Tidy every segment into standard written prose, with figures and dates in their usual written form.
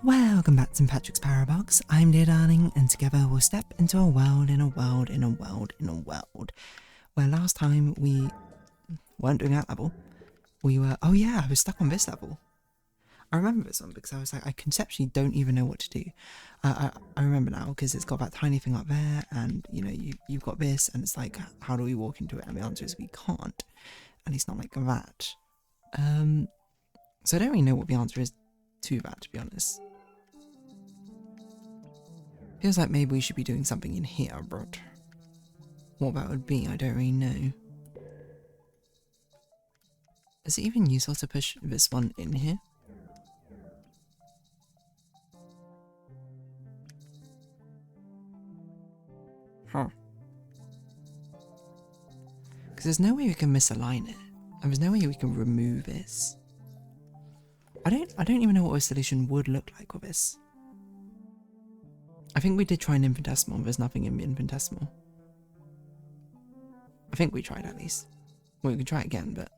Welcome back to St. Patrick's Parabox. I'm dear darling, and together we'll step into a world in a world in a world in a world. Where last time we weren't doing that level. We were, oh yeah, I was stuck on this level. I remember this one because I was like, I conceptually don't even know what to do. I remember now because it's got that tiny thing up there, and you know, you've got this, and it's like, how do we walk into it? And the answer is we can't. At least not like that. So I don't really know what the answer is to that, to be honest. Feels like maybe we should be doing something in here, but what that would be, I don't really know. Is it even useful to push this one in here? Huh. Because there's no way we can misalign it, and there's no way we can remove this. I don't even know what a solution would look like with this. I think we did try an infinitesimal. There's nothing in the infinitesimal. I think we tried at least. Well, we can try it again, but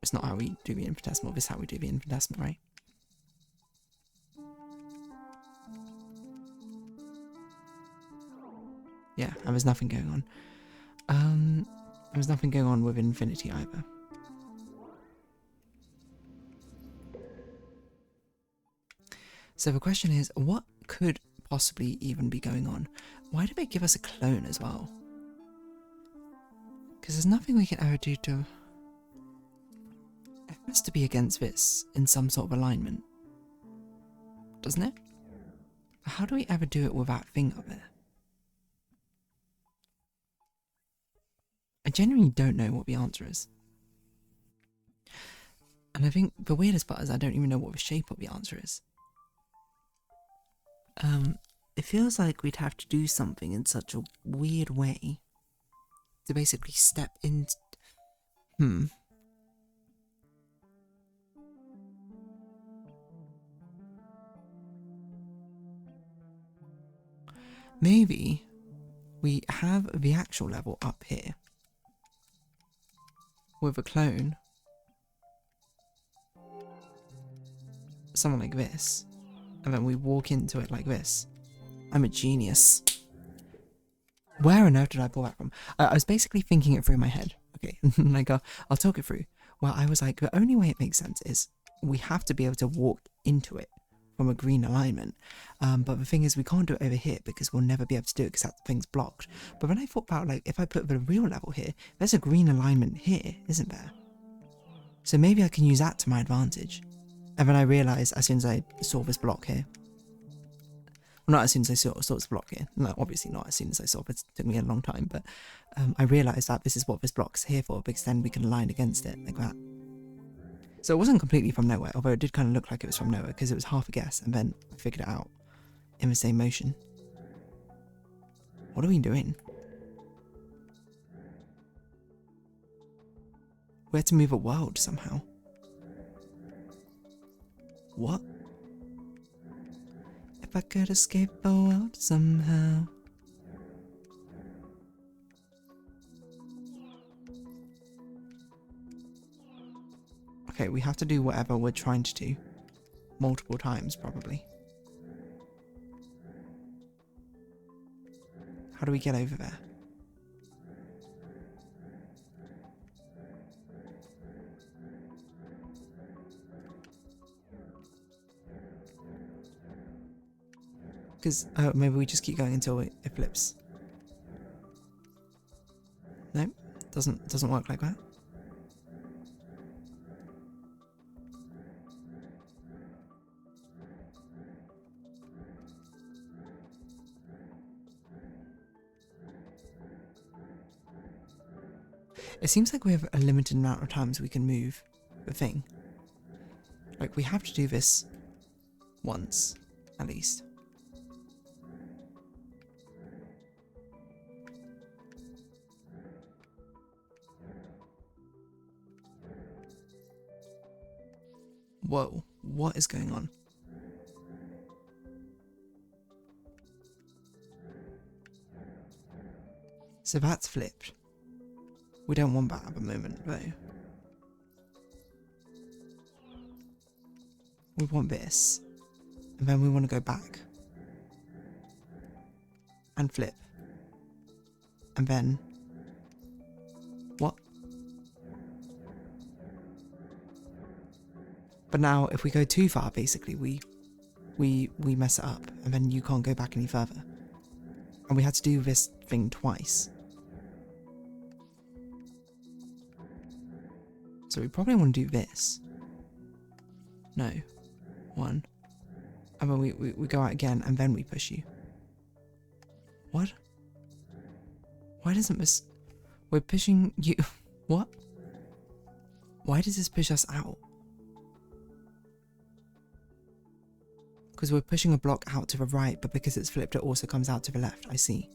it's not how we do the infinitesimal. This is how we do the infinitesimal, right? Yeah, and there's nothing going on. There's nothing going on with infinity either. So the question is, what could possibly even be going on? Why do they give us a clone as well? Because there's nothing we can ever do to... It has to be against this in some sort of alignment, doesn't it? But how do we ever do it with that thing up there? I genuinely don't know what the answer is. And I think the weirdest part is I don't even know what the shape of the answer is. It feels like we'd have to do something in such a weird way to basically step into... Maybe we have the actual level up here with a clone. Something like this. And then we walk into it like this. I'm a genius. Where on earth did I pull that from? I was basically thinking it through in my head. Okay, like I'll talk it through. Well, I was like, the only way it makes sense is we have to be able to walk into it from a green alignment. But the thing is, we can't do it over here because we'll never be able to do it because that thing's blocked. But when I thought about, like, if I put the real level here, there's a green alignment here, isn't there? So maybe I can use that to my advantage. And then I realised as soon as I saw this block here. Well, not as soon as I saw this block here. No, obviously not as soon as I saw it. It took me a long time. But I realised that this is what this block's here for, because then we can align against it like that. So it wasn't completely from nowhere, although it did kind of look like it was from nowhere, because it was half a guess, and then I figured it out in the same motion. What are we doing? We had to move a world somehow. What? If I could escape the world somehow. Okay, we have to do whatever we're trying to do. Multiple times, probably. How do we get over there? Because maybe we just keep going until it flips. No, doesn't work like that. It seems like we have a limited amount of times we can move the thing. Like, we have to do this once, at least. Whoa, what is going on? So that's flipped. We don't want that at the moment, though. we want this, and then we want to go back and flip, and then what? But now if we go too far, basically we mess it up, and then you can't go back any further. And we had to do this thing twice. So we probably want to do this. No. One. And then we go out again, and then we push you. What? Why doesn't this... We're pushing you... What? Why does this push us out? Because we're pushing a block out to the right, but because it's flipped, it also comes out to the left. I see.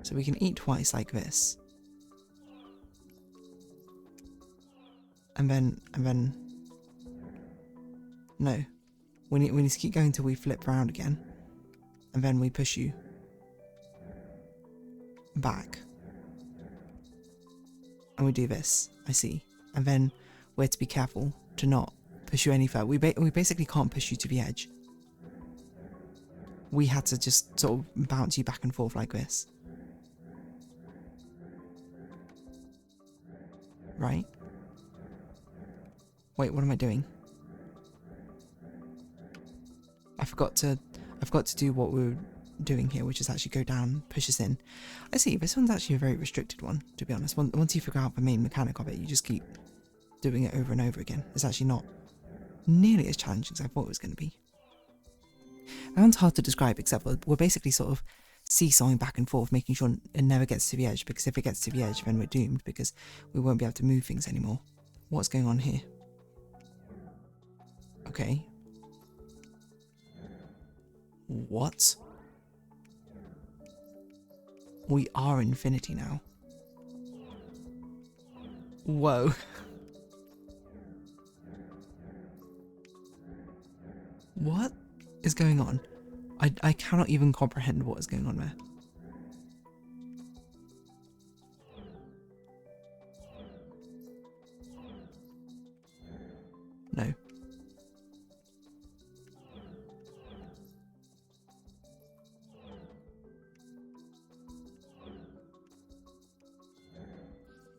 So we can eat twice like this. And then... No. We need to keep going until we flip around again. And then we push you back. And we do this. I see. And then we're to be careful to not push you any further. We basically can't push you to the edge. We had to just sort of bounce you back and forth like this. Right? Wait, what am I doing? I forgot to do what we were doing here, which is actually go down, push us in. I see, this one's actually a very restricted one, to be honest. Once you figure out the main mechanic of it, you just keep doing it over and over again. It's actually not nearly as challenging as I thought it was going to be. That one's hard to describe, except we're basically sort of seesawing back and forth, making sure it never gets to the edge, because if it gets to the edge, then we're doomed, because we won't be able to move things anymore. What's going on here? Okay. What? We are infinity now. Whoa. What is going on? I cannot even comprehend what is going on there. No.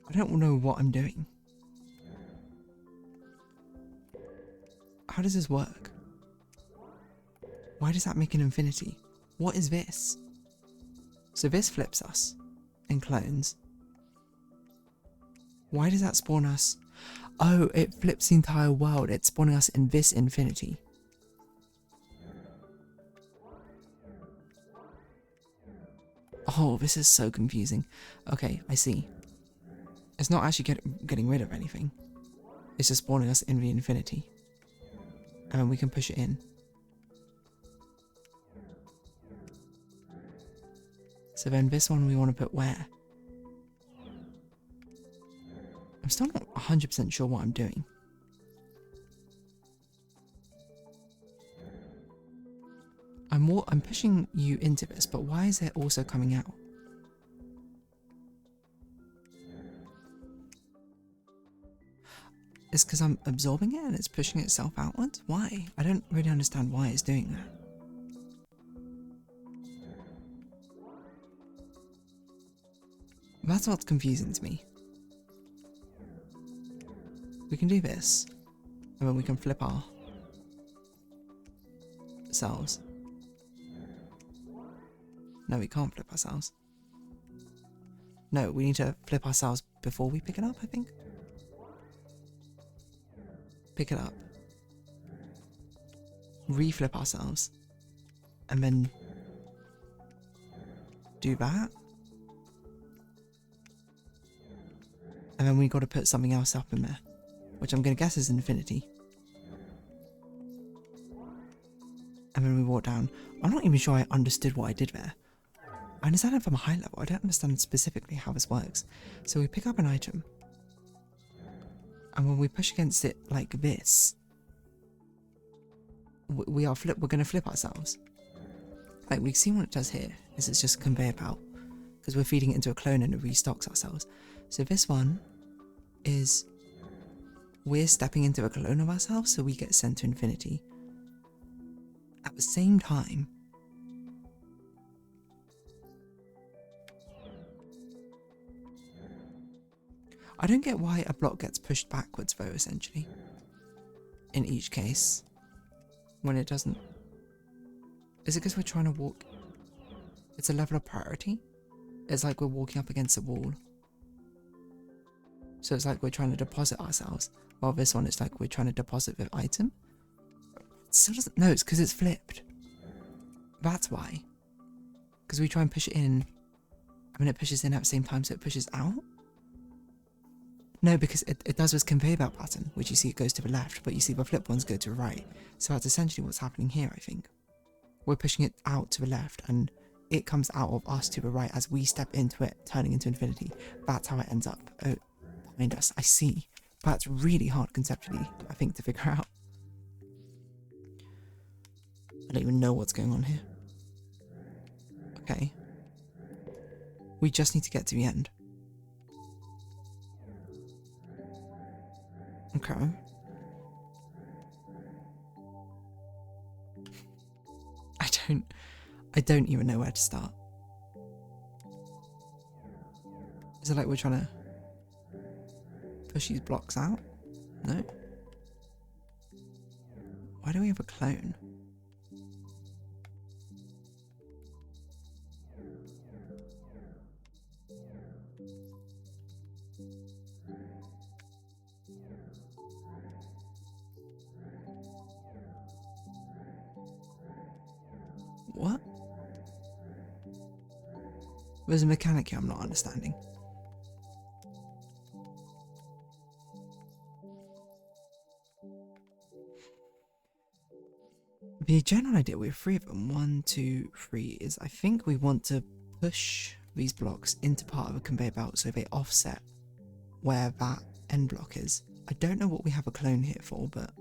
I don't know what I'm doing. How does this work? Why does that make an infinity? What is this? So this flips us and clones. Why does that spawn us? Oh, it flips the entire world. It's spawning us in this infinity. Oh, this is so confusing. Okay, I see. It's not actually getting rid of anything. It's just spawning us in the infinity. And then we can push it in. So then this one we want to put where? I'm still not 100% sure what I'm doing. I'm pushing you into this, but why is it also coming out? It's because I'm absorbing it and it's pushing itself outwards? Why? I don't really understand why it's doing that. That's what's confusing to me. We can do this, and then we can flip our cells. No, we can't flip ourselves. No, we need to flip ourselves before we pick it up, I think. Pick it up. Reflip ourselves. And then do that. And then we got to put something else up in there, which I'm going to guess is infinity. And then we walk down. I'm not even sure I understood what I did there. I understand it from a high level. I don't understand specifically how this works. So we pick up an item. And when we push against it like this, we're going to flip ourselves. Like, we've seen what it does here, is it's just a conveyor belt. Because we're feeding it into a clone and it restocks ourselves. So this one is we're stepping into a clone of ourselves, so we get sent to infinity. At the same time, I don't get why a block gets pushed backwards though, essentially. In each case, when it doesn't. Is it because we're trying to walk? It's a level of priority. It's like we're walking up against a wall. So it's like we're trying to deposit ourselves. While this one, it's like we're trying to deposit the item. It still doesn't. No, it's because it's flipped. That's why. Because we try and push it in. I mean, it pushes in at the same time, so it pushes out. No, because it does this conveyor belt pattern, which you see it goes to the left, but you see the flip ones go to the right. So that's essentially what's happening here, I think. We're pushing it out to the left, and it comes out of us to the right as we step into it, turning into infinity. That's how it ends up behind us. I see. But it's really hard conceptually, I think, to figure out. I don't even know what's going on here. Okay. We just need to get to the end. Okay. I don't even know where to start. Is it like we're trying to push these blocks out? No. Why do we have a clone? What? There's a mechanic here I'm not understanding. The general idea, we have 3 of them. 1, 2, 3 is I think we want to push these blocks into part of a conveyor belt so they offset where that end block is. I don't know what we have a clone here for, but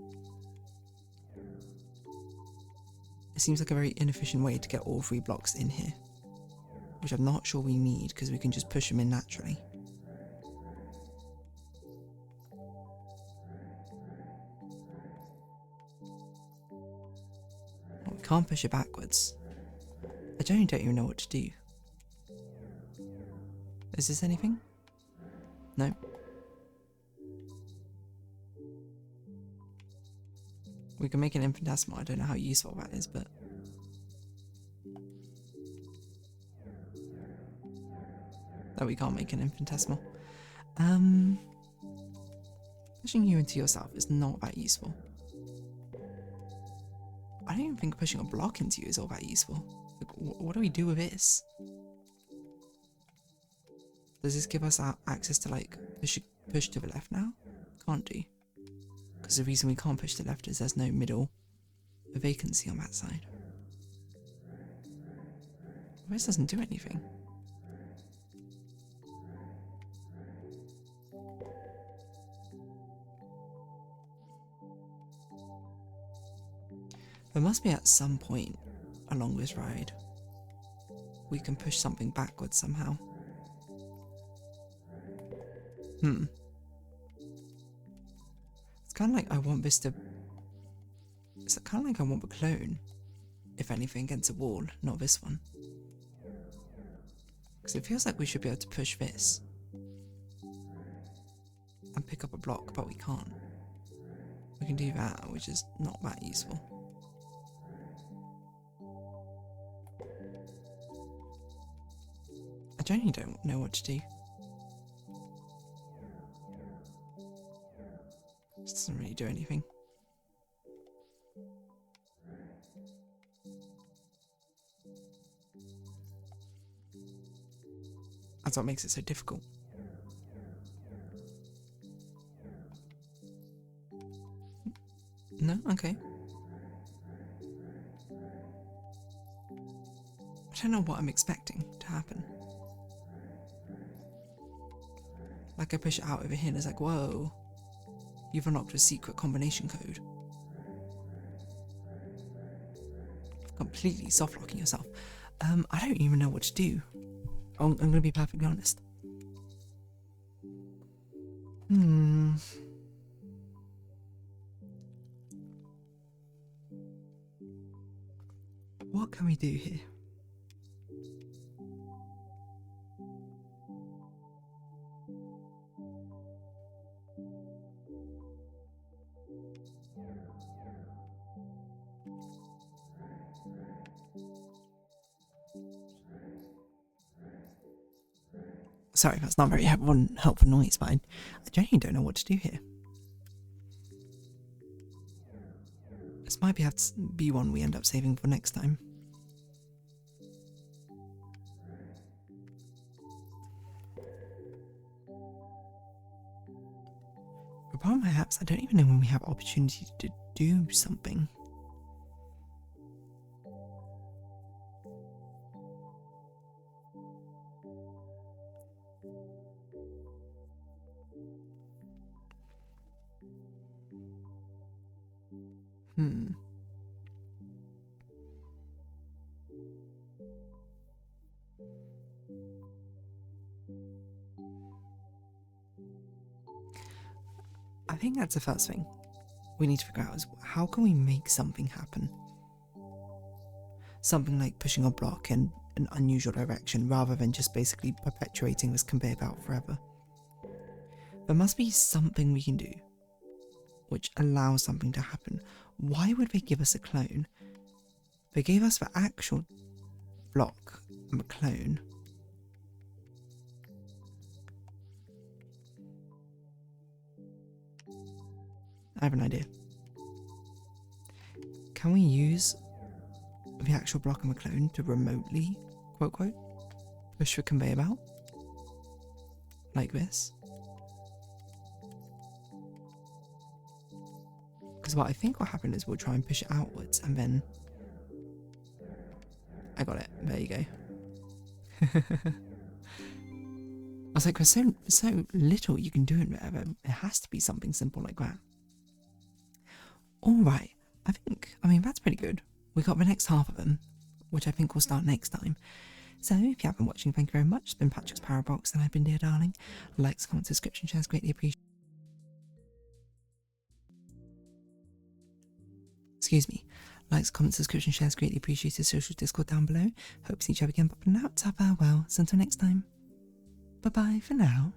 it seems like a very inefficient way to get all 3 blocks in here, which I'm not sure we need because we can just push them in naturally. Well, we can't push it backwards. I don't even know what to do. Is this anything? No. We can make an infinitesimal. I don't know how useful that is, but no, we can't make an infinitesimal. Pushing you into yourself is not that useful. I don't even think pushing a block into you is all that useful. Like, what do we do with this? Does this give us access to like push to the left now? Can't do. Because the reason we can't push to the left is there's no middle vacancy on that side. This doesn't do anything. There must be at some point along this ride we can push something backwards somehow. It's kind of like I want this to... It's kind of like I want the clone, if anything, against a wall, not this one. Because it feels like we should be able to push this and pick up a block, but we can't. We can do that, which is not that useful. I genuinely don't know what to do. This doesn't really do anything. That's what makes it so difficult. No? Okay. I don't know what I'm expecting to happen. Like I push it out over here and it's like, whoa, you've unlocked a secret combination code. Completely soft locking yourself. I don't even know what to do. I'm gonna be perfectly honest. what can we do here? Sorry, that's not very helpful noise, but I genuinely don't know what to do here. This might have to be one we end up saving for next time. The problem perhaps, I don't even know when we have opportunity to do something. I think that's the first thing we need to figure out is how can we make something happen? Something like pushing a block in an unusual direction rather than just basically perpetuating this conveyor belt forever. There must be something we can do which allows something to happen. Why would they give us a clone? They gave us the actual block and a clone. I have an idea. Can we use the actual block and the clone to remotely, quote quote, push the conveyor belt? Like this? Because what I think will happen is we'll try and push it outwards and then... I got it. There you go. I was like, there's so little you can do in there, but it has to be something simple like that. Alright, I mean, that's pretty good. We got the next half of them, which I think will start next time. So, if you have been watching, thank you very much. It's been Patrick's Parabox, and I've been Dear Darling. Likes, comments, subscription, shares, greatly appreciated. Excuse me. Likes, comments, subscription, shares, greatly appreciated. Social Discord down below. Hope to see each other again, popping out. Farewell. So until next time. Bye-bye for now.